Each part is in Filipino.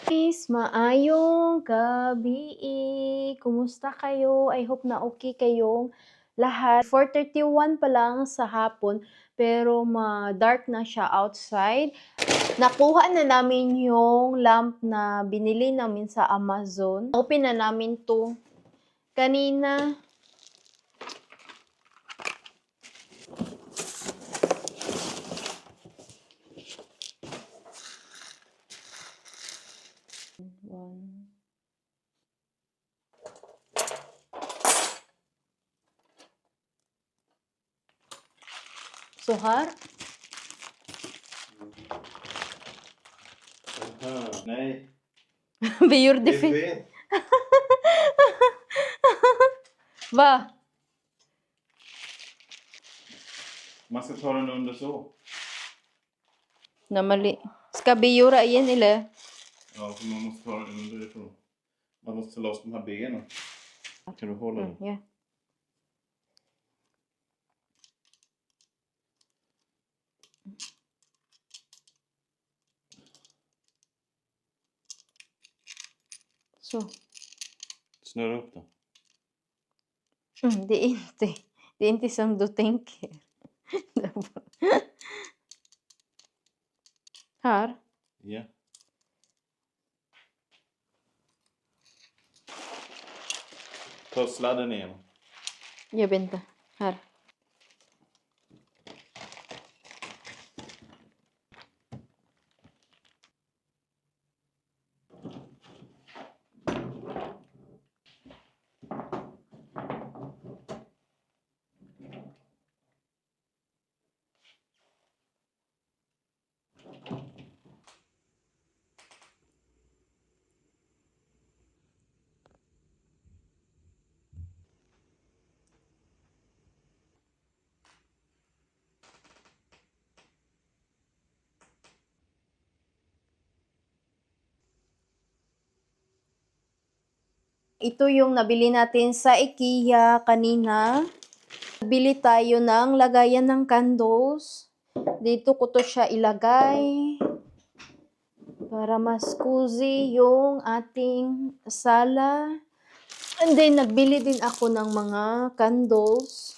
Guys, maayong gabi. Kumusta kayo? I hope na okay kayong lahat. 4:31 pa lang sa hapon, pero dark na siya outside. Nakuha na namin yung lamp na binili namin sa Amazon. Open na namin to kanina. One. Suhar? Nej, Biur det är defin. fel. Va? Man ska ta den under så. Na mali. Ska biura igen eller? Ja, för man måste ta den underifrån. Man måste ta loss de här benen. Kan du hålla den? Yeah. Så. Snurra upp den. Det är inte. Det är inte som du tänker. Här. Ja. Ta sladden igen. Jag vet inte. Här. Ito yung nabili natin sa IKEA kanina. Bili tayo ng lagayan ng candles. Dito ko to siya ilagay para mas cozy yung ating sala. And then, nagbili din ako ng mga candles.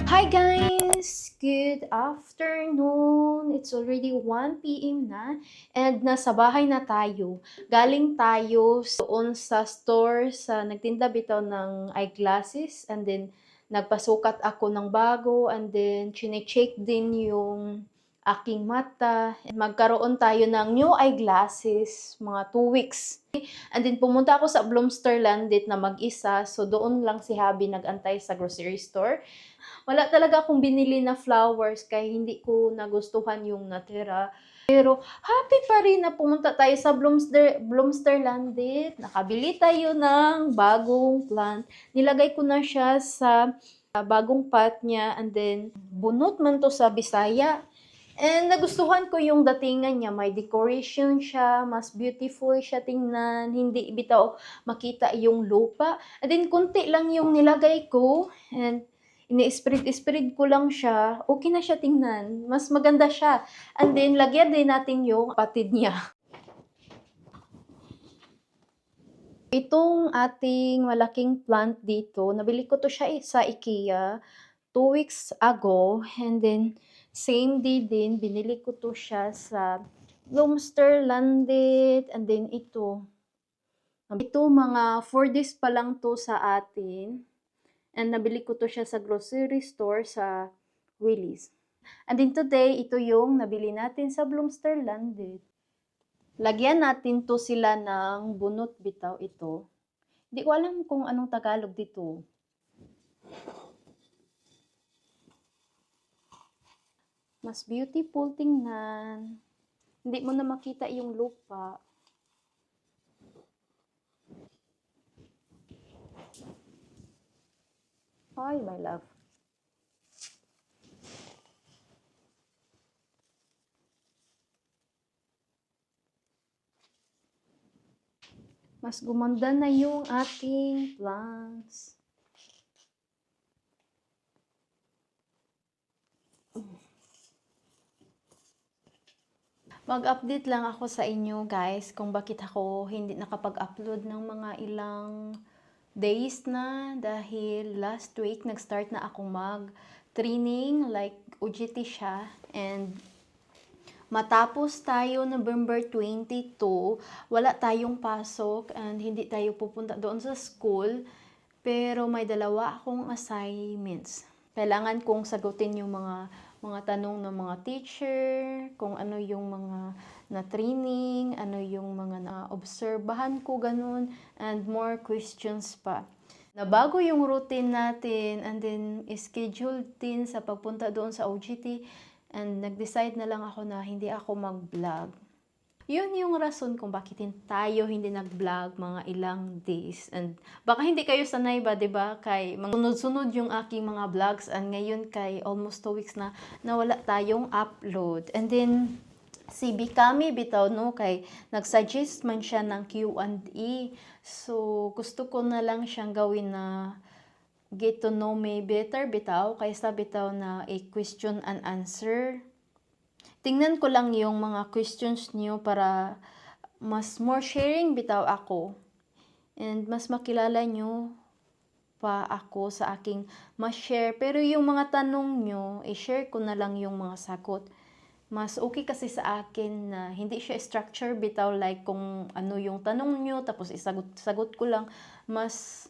Hi guys! Good afternoon! It's already 1 p.m. na and nasa bahay na tayo. Galing tayo doon sa store sa nagtinda bitaw ng eyeglasses and then nagpasukat ako ng bago and then chine-check din yung aking mata. Magkaroon tayo ng new eyeglasses, mga 2 weeks. And then pumunta ako sa Bloomsterlandit na mag-isa. So doon lang si Habi nag-antay sa grocery store. Wala talaga akong binili na flowers kaya hindi ko nagustuhan yung natira. Pero happy pa rin na pumunta tayo sa Bloomsterlandit. Nakabili tayo ng bagong plant. Nilagay ko na siya sa bagong pot niya, and then bunot man to sa Bisaya. And nagustuhan ko yung datingan niya, may decoration siya, mas beautiful siya tingnan, hindi bitaw makita yung lupa. And then kunti lang yung nilagay ko, and ini-spread ko lang siya, okay na siya tingnan, mas maganda siya. And then lagyan din natin yung patid niya. Itong ating malaking plant dito, nabili ko to siya sa IKEA 2 weeks ago, and then same day din, binili ko to siya sa Bloomsterlandit, and then ito mga 4 days pa lang to sa atin, and nabili ko to siya sa grocery store sa Willis. And then today, ito yung nabili natin sa Bloomsterlandit. Lagyan natin to sila ng bunot bitaw ito. Hindi ko alam kung anong Tagalog dito. Mas beautiful tingnan. Hindi mo na makita yung lupa. Hi, my love. Mas gumanda na yung ating plants. Mag-update lang ako sa inyo guys kung bakit ako hindi nakapag-upload ng mga ilang days na, dahil last week nag-start na ako mag-training, like OJT siya, and matapos tayo November 22, wala tayong pasok and hindi tayo pupunta doon sa school, pero may dalawa akong assignments. Kailangan kong sagutin yung mga tanong ng mga teacher, kung ano yung mga na-training, ano yung mga na-obserbahan ko, ganun, and more questions pa. Nabago yung routine natin, and then schedule din sa pagpunta doon sa OJT, and nag-decide na lang ako na hindi ako mag-vlog. Yun yung rason kung bakit tayo hindi nag-vlog mga ilang days. And baka hindi kayo sanay ba, 'di ba? Kay sunod-sunod yung aking mga vlogs, and ngayon kay almost 2 weeks na nawala tayong upload. And then si Bikami bitaw no, kay nag-suggest man siya ng Q&A. So gusto ko na lang siyang gawin na get to know me better bitaw kaysa bitaw na a question and answer. Tingnan ko lang yung mga questions niyo para mas more sharing bitaw ako. And mas makilala nyo pa ako sa aking ma-share. Pero yung mga tanong nyo, i-share ko na lang yung mga sagot. Mas okay kasi sa akin na hindi siya structure bitaw, like kung ano yung tanong nyo, tapos isagot ko lang. Mas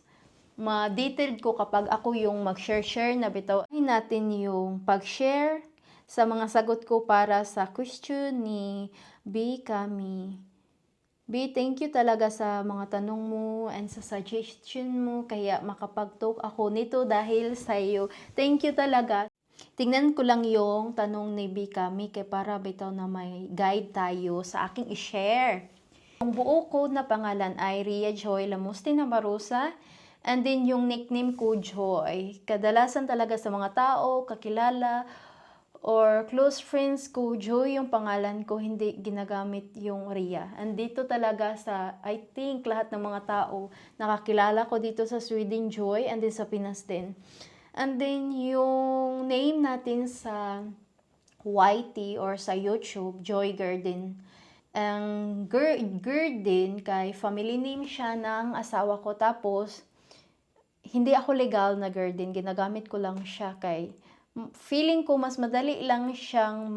ma-detailed ko kapag ako yung mag-share na bitaw. Ay natin yung pag-share sa mga sagot ko para sa question ni B. Kami. B, thank you talaga sa mga tanong mo and sa suggestion mo, kaya makapag-talk ako nito dahil sa iyo. Thank you talaga. Tingnan ko lang yung tanong ni B. Kami kay para bitaw na may guide tayo sa aking i-share. Ang buo ko na pangalan ay Ria Joy Lamustina Barusa. And then yung nickname ko, Joy. Kadalasan talaga sa mga tao, kakilala, or close friends ko, Joy yung pangalan ko, hindi ginagamit yung Ria. And dito talaga sa, I think, lahat ng mga tao, nakakilala ko dito sa Sweden, Joy, and then sa Pinas din. And then yung name natin sa YT or sa YouTube, Joy Garden. Ang Garden kay family name siya ng asawa ko, tapos hindi ako legal na Garden, ginagamit ko lang siya kay feeling ko mas madali lang siyang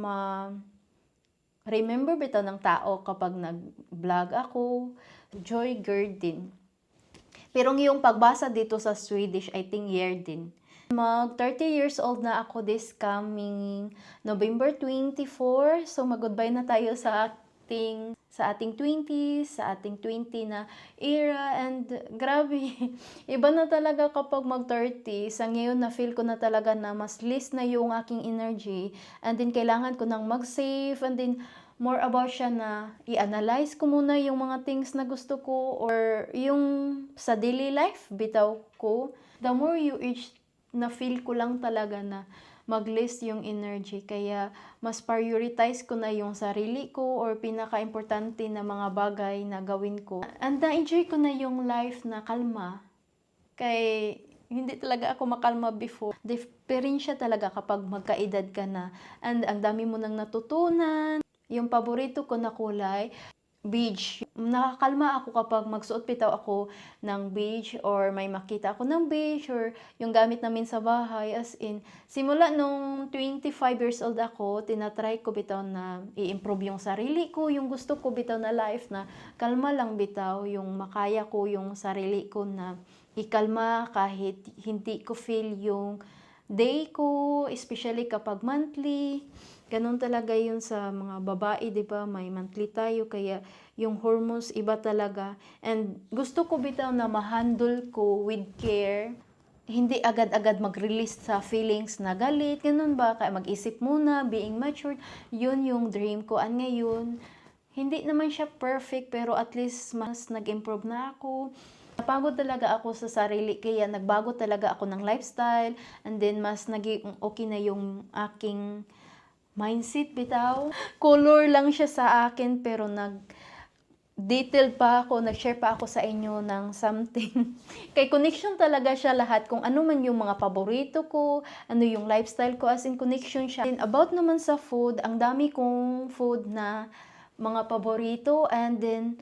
remember bitaw ng tao kapag nag-vlog ako, Joy Garden. Pero yung pagbasa dito sa Swedish, I think Gerdin. Mag 30 years old na ako this coming November 24. So mag-goodbye na tayo sa ating 20s, sa ating 20 na era, and grabe, iba na talaga kapag mag-30. Sa ngayon na feel ko na talaga na mas less na yung aking energy, and then kailangan ko nang mag-save, and then more about siya na i-analyze ko muna yung mga things na gusto ko or yung sa daily life bitaw ko. The more you age, na feel ko lang talaga na mag-list yung energy. Kaya mas prioritize ko na yung sarili ko or pinaka-importante na mga bagay na gawin ko. And na-enjoy ko na yung life na kalma. Kay hindi talaga ako makalma before. Diferensya talaga kapag magkaedad ka na. And ang dami mo nang natutunan. Yung paborito ko na kulay, beige. Nakakalma ako kapag magsuot bitaw ako ng beige or may makita ako ng beige or yung gamit namin sa bahay. As in, simula nung 25 years old ako, tinatry ko bitaw na i-improve yung sarili ko, yung gusto ko bitaw na life na kalma lang bitaw, yung makaya ko yung sarili ko na ikalma kahit hindi ko feel yung day ko, especially kapag monthly. Ganun talaga yun sa mga babae, di ba? May monthly tayo, kaya yung hormones iba talaga. And gusto ko bitaw na ma-handle ko with care. Hindi agad-agad mag-release sa feelings na galit, ganun ba? Kaya mag-isip muna, being matured. Yun yung dream ko. At ngayon, hindi naman siya perfect, pero at least mas nag-improve na ako. Napagod talaga ako sa sarili, kaya nagbago talaga ako ng lifestyle. And then, mas naging okay na yung aking mindset bitaw. Color lang siya sa akin, pero nag-detailed pa ako, nag-share pa ako sa inyo ng something. Kay connection talaga siya lahat, kung ano man yung mga paborito ko, ano yung lifestyle ko, as in connection siya. And about naman sa food, ang dami kong food na mga paborito, and then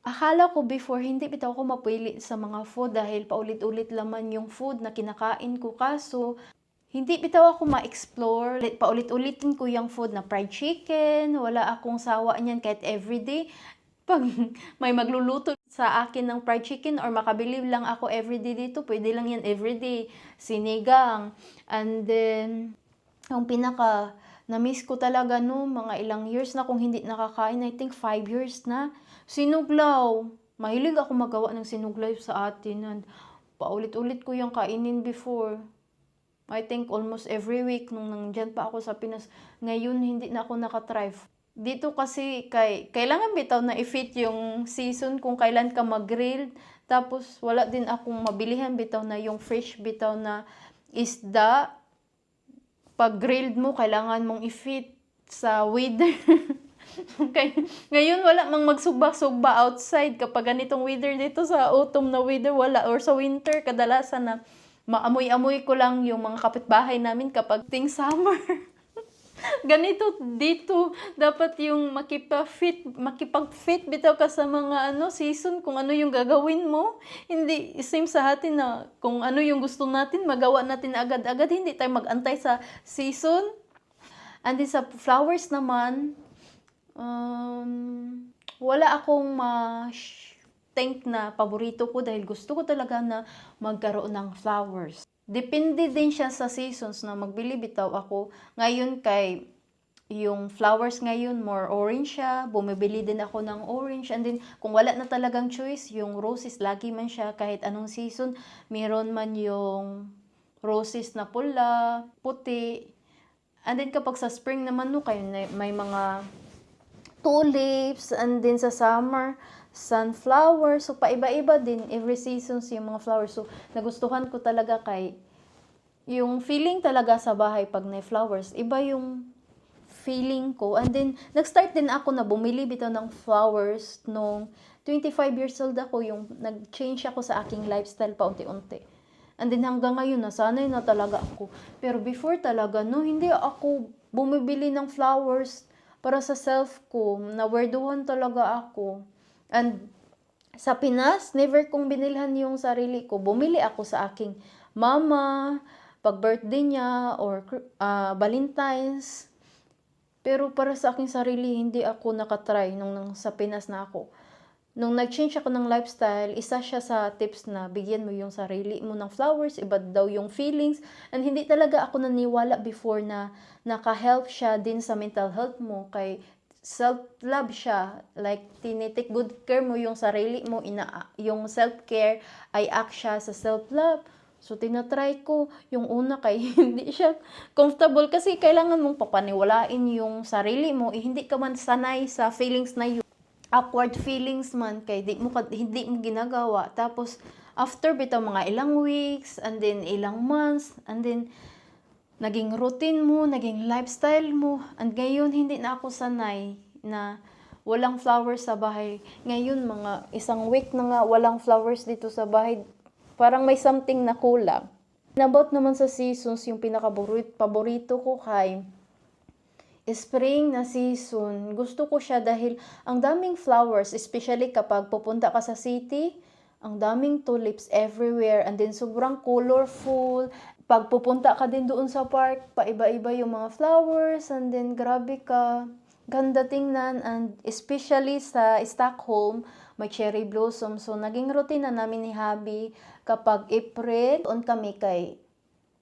akala ko before hindi bitaw ako mapili sa mga food dahil paulit-ulit laman yung food na kinakain ko, kaso hindi bitaw ako ma-explore. Paulit-ulitin ko yung food na fried chicken. Wala akong sawa niyan kahit everyday. Pag may magluluto sa akin ng fried chicken or makabili lang ako everyday dito, pwede lang yan everyday. Sinigang. And then, yung pinaka na-miss ko talaga no, mga ilang years na kung hindi nakakain. I think 5 years na. Sinuglaw. Mahilig ako magawa ng sinuglaw sa atin. And paulit-ulit ko yung kainin before. I think almost every week nung nandyan pa ako sa Pinas. Ngayon, hindi na ako nakatry. Dito kasi, kailangan bitaw na i-fit yung season kung kailan ka mag-grill. Tapos, wala din akong mabilihan bitaw na yung fresh bitaw na isda. Pag grilled mo, kailangan mong i-fit sa weather. Ngayon, wala mang magsugba-sugba outside. Kapag ganitong weather dito sa autumn na weather, wala. Or sa winter, kadalasan na maamoy-amoy ko lang yung mga kapitbahay namin kapag ting summer. Ganito dito, dapat yung makipag-fit bitaw ka sa mga season, kung ano yung gagawin mo. Hindi same sa atin na kung ano yung gusto natin, magawa natin agad-agad, hindi tayo mag-antay sa season. And then sa flowers naman, wala akong think na paborito ko dahil gusto ko talaga na magkaroon ng flowers. Depende din siya sa seasons na magbili bitaw ako. Ngayon kay yung flowers ngayon more orange siya, bumibili din ako ng orange. And then kung wala na talagang choice, yung roses lagi man siya kahit anong season, meron man yung roses na pula, puti. And then kapag sa spring naman no, kayo may mga tulips, and then sa summer sunflower. So, paiba-iba din. Every seasons yung mga flowers. So, nagustuhan ko talaga kay yung feeling talaga sa bahay pag may flowers. Iba yung feeling ko. And then, nag-start din ako na bumili bitaw ng flowers nung 25 years old ako. Yung nag-change ako sa aking lifestyle pa unti-unti. And then, hanggang ngayon, nasanay na talaga ako. Pero before talaga, no, hindi ako bumibili ng flowers para sa self ko. Nawerduhan talaga ako. And sa Pinas, never kong binilhan yung sarili ko. Bumili ako sa aking mama, pag birthday niya, or Valentine's. Pero para sa aking sarili, hindi ako nakatry nung sa Pinas na ako. Nung nag-change ako ng lifestyle, isa siya sa tips na bigyan mo yung sarili mo ng flowers, iba daw yung feelings, and hindi talaga ako naniwala before na naka-help siya din sa mental health mo, kay self-love siya, like tinitik good care mo yung sarili mo, yung self-care ay act siya sa self-love. So, tinatry ko. Yung una kay hindi siya comfortable kasi kailangan mong papaniwalain yung sarili mo. Hindi ka man sanay sa feelings na yun. Awkward feelings man kay hindi mo ginagawa. Tapos after bitaw mga ilang weeks and then ilang months and then naging routine mo, naging lifestyle mo, and ngayon hindi na ako sanay na walang flowers sa bahay. Ngayon mga isang week na nga walang flowers dito sa bahay. Parang may something na kulang. About naman sa seasons, yung paborito ko kay spring na season. Gusto ko siya dahil ang daming flowers, especially kapag pupunta ka sa city, ang daming tulips everywhere and then sobrang colorful. Pag pupunta ka din doon sa park, paiba-iba yung mga flowers and then grabe ka. Ganda tingnan and especially sa Stockholm, may cherry blossom. So naging routine na namin ni Habi kapag April, doon kami kay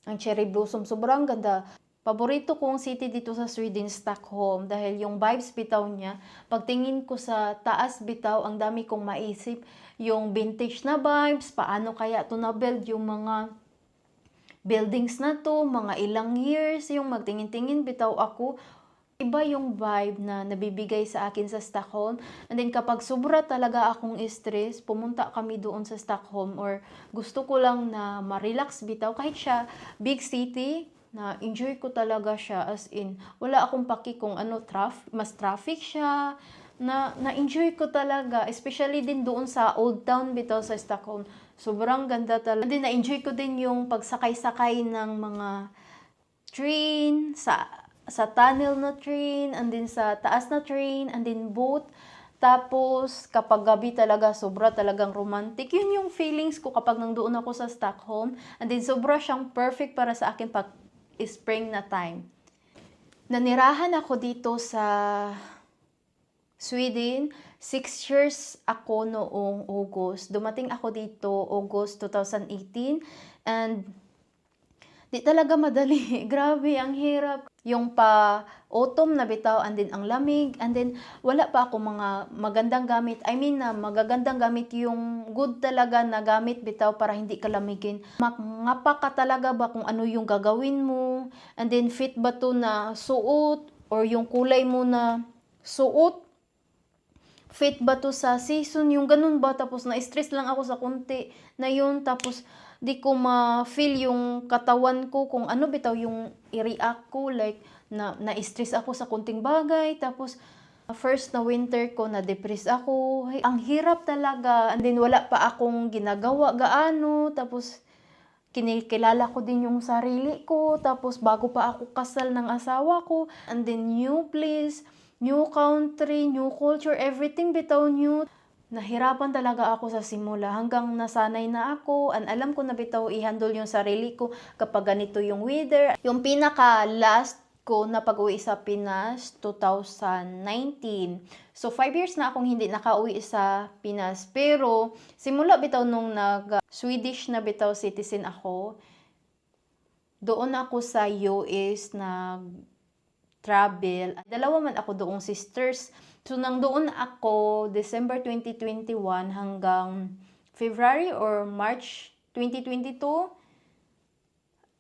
ang cherry blossom. Sobrang ganda. Paborito kong city dito sa Sweden, Stockholm, dahil yung vibes bitaw niya, pagtingin ko sa taas bitaw, ang dami kong maisip, yung vintage na vibes, paano kaya to na-build yung mga buildings na to, mga ilang years, yung magtingin-tingin bitaw ako, iba yung vibe na nabibigay sa akin sa Stockholm. And then kapag sobra talaga akong stress, pumunta kami doon sa Stockholm or gusto ko lang na ma-relax bitaw, kahit siya big city, na enjoy ko talaga siya as in wala akong paki kung ano mas traffic siya na-enjoy ko talaga, especially din doon sa Old Town bitaw sa Stockholm. Sobrang ganda talaga. And then na-enjoy ko din yung pagsakay-sakay ng mga train sa tunnel na train and then sa taas na train and then boat. Tapos, kapag gabi talaga, sobra talagang romantic. Yun yung feelings ko kapag nandoon ako sa Stockholm. And then, sobra siyang perfect para sa akin pag spring na time. Nanirahan ako dito sa Sweden. 6 years ako noong August. Dumating ako dito August 2018. And di talaga madali. Grabe, ang hirap. Yung autumn na bitaw, and then ang lamig, and then wala pa ako mga magandang gamit. I mean na magagandang gamit, yung good talaga na gamit bitaw para hindi ka lamigin. Mangapa ka talaga ba kung ano yung gagawin mo, and then fit ba to na suot, or yung kulay mo na suot, fit ba to sa season, yung ganun ba. Tapos na-stress lang ako sa konti na yun, tapos di ko ma-feel yung katawan ko kung ano bitaw yung i-react ko, like na-stress ako sa kunting bagay, tapos first na winter ko na-depress ako. Ay, ang hirap talaga, and then wala pa akong ginagawa gaano, tapos kinikilala ko din yung sarili ko, tapos bago pa ako kasal ng asawa ko, and then new place, new country, new culture, everything bitaw new. Nahirapan talaga ako sa simula hanggang nasanay na ako, and alam ko na bitaw i-handle yung sarili ko kapag ganito yung weather. Yung pinaka last ko na pag-uwi sa Pinas, 2019. So 5 years na akong hindi nakauwi sa Pinas. Pero simula bitaw nung Swedish na bitaw citizen ako, doon ako sa US travel. Dalawa man ako doong sisters. So, nang doon ako December 2021 hanggang February or March 2022.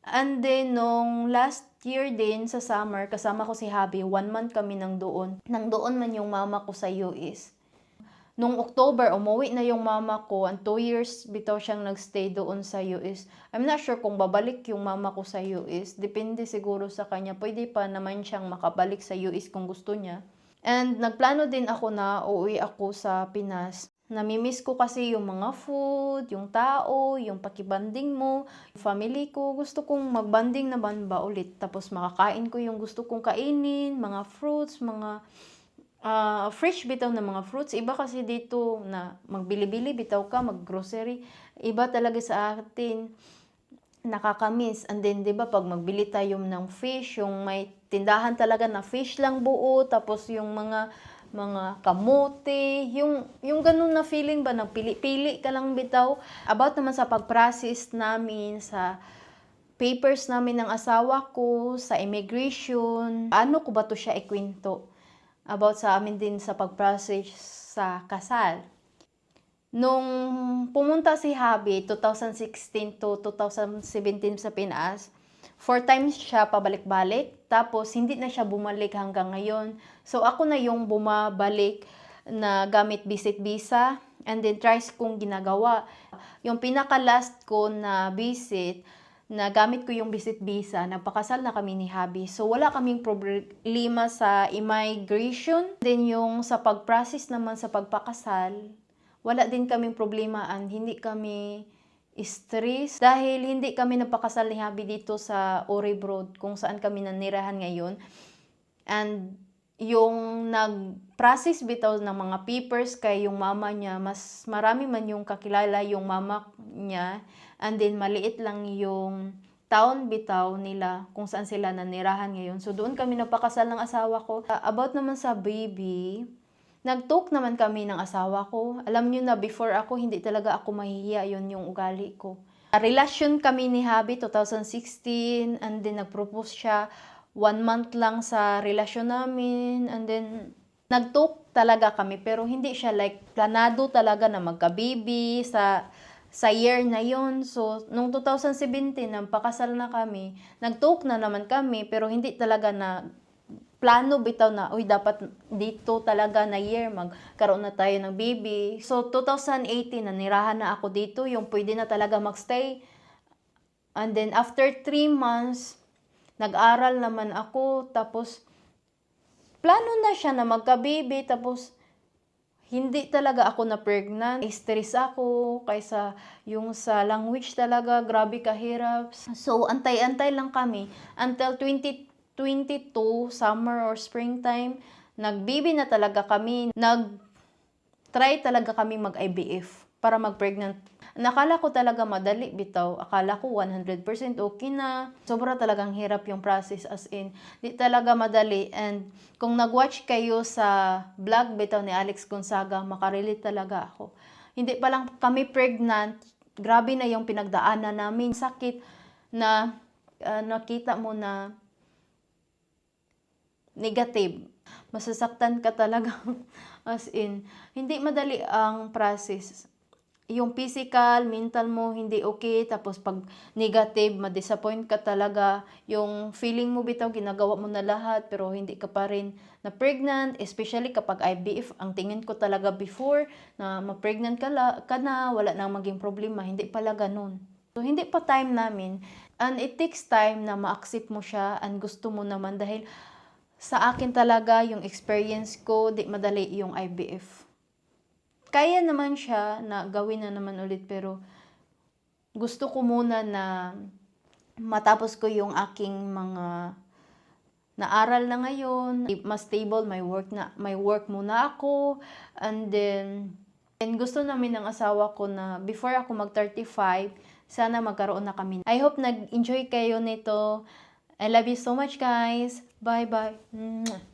And then, nung last year din sa summer, kasama ko si Habi, 1 month kami nang doon. Nang doon man yung mama ko sa US. Nung October, umuwi na yung mama ko, and 2 years bitaw siyang nagstay doon sa US. I'm not sure kung babalik yung mama ko sa US. Depende siguro sa kanya. Pwede pa naman siyang makabalik sa US kung gusto niya. And nagplano din ako na uuwi ako sa Pinas. Namimiss ko kasi yung mga food, yung tao, yung pakibanding mo, yung family ko. Gusto kong magbanding naman ba ulit. Tapos makakain ko yung gusto kong kainin, mga fruits, mga fresh bitaw na mga fruits. Iba kasi dito na magbili-bili bitaw ka, mag-grocery. Iba talaga sa atin, nakakamiss. And then, di ba, pag magbili tayo ng fish, yung may tindahan talaga na fish lang buo, tapos yung mga mga kamote, yung ganun na feeling ba, nagpili-pili ka lang bitaw. About naman sa pag-process namin sa papers namin ng asawa ko, sa immigration, ano ko ba to siya ikwento? About sa amin din sa pag-process sa kasal. Nung pumunta si Habi, 2016 to 2017 sa Pinas, 4 times siya pabalik-balik, tapos hindi na siya bumalik hanggang ngayon. So ako na yung bumabalik na gamit visit visa, and then tries kong ginagawa. Yung pinaka-last ko na visit, na gamit ko yung visit visa, nagpakasal na kami ni Habi. So wala kaming problema sa immigration. Then yung sa pag-process naman sa pagpakasal, wala din kaming problema, hindi kami stress dahil hindi kami napakasal ni Habi dito sa Orebrod kung saan kami nanirahan ngayon. And yung nag-process bitaw ng mga papers kay yung mama niya, mas marami man yung kakilala yung mama niya, and then maliit lang yung town bitaw nila kung saan sila nanirahan ngayon. So doon kami napakasal ng asawa ko. About naman sa baby, nag-talk naman kami ng asawa ko. Alam niyo na, before ako, hindi talaga ako mahihiya, yun yung ugali ko. Relasyon kami ni Habi 2016, and then nag-propose siya 1 month lang sa relasyon namin, and then nag-talk talaga kami, pero hindi siya like planado talaga na magka-baby sa year na yun. So, nung 2017, nang pakasal na kami, nag-talk na naman kami, pero hindi talaga na plano bitaw na, uy, dapat dito talaga na year, magkaroon na tayo ng baby. So, 2018, nanirahan na ako dito, yung pwede na talaga magstay. And then, after 3 months, nag-aral naman ako, tapos, plano na siya na magka-baby, tapos, hindi talaga ako na pregnant. Stress ako, kaysa yung sa language talaga, grabe kahirap. So, antay-antay lang kami, until 2022, summer or springtime, nag-baby na talaga kami. Nag-try talaga kami mag-IVF para mag-pregnant. Nakala ko talaga madali bitaw. Akala ko 100% okay na. Sobra talagang hirap yung process, as in. Di talaga madali. And kung nag-watch kayo sa vlog bitaw ni Alex Gonzaga, makarelate talaga ako. Hindi pa lang kami pregnant, grabe na yung pinagdaanan namin. Sakit na nakita mo na negative. Masasaktan ka talaga. As in, hindi madali ang process. Yung physical, mental mo, hindi okay. Tapos pag negative, ma-disappoint ka talaga. Yung feeling mo bitaw, ginagawa mo na lahat, pero hindi ka pa rin na pregnant. Especially kapag IVF, ang tingin ko talaga before, na ma-pregnant ka na, wala nang maging problema. Hindi pala ganun. So, hindi pa time namin. And it takes time na ma-accept mo siya, and gusto mo naman, dahil sa akin talaga, yung experience ko, di madali yung IVF. Kaya naman siya na gawin na naman ulit, pero gusto ko muna na matapos ko yung aking mga naaral na ngayon. Mas stable, may work muna ako. And then gusto namin ng asawa ko na before ako mag-35, sana magkaroon na kami. I hope nag-enjoy kayo nito. I love you so much, guys. Bye-bye.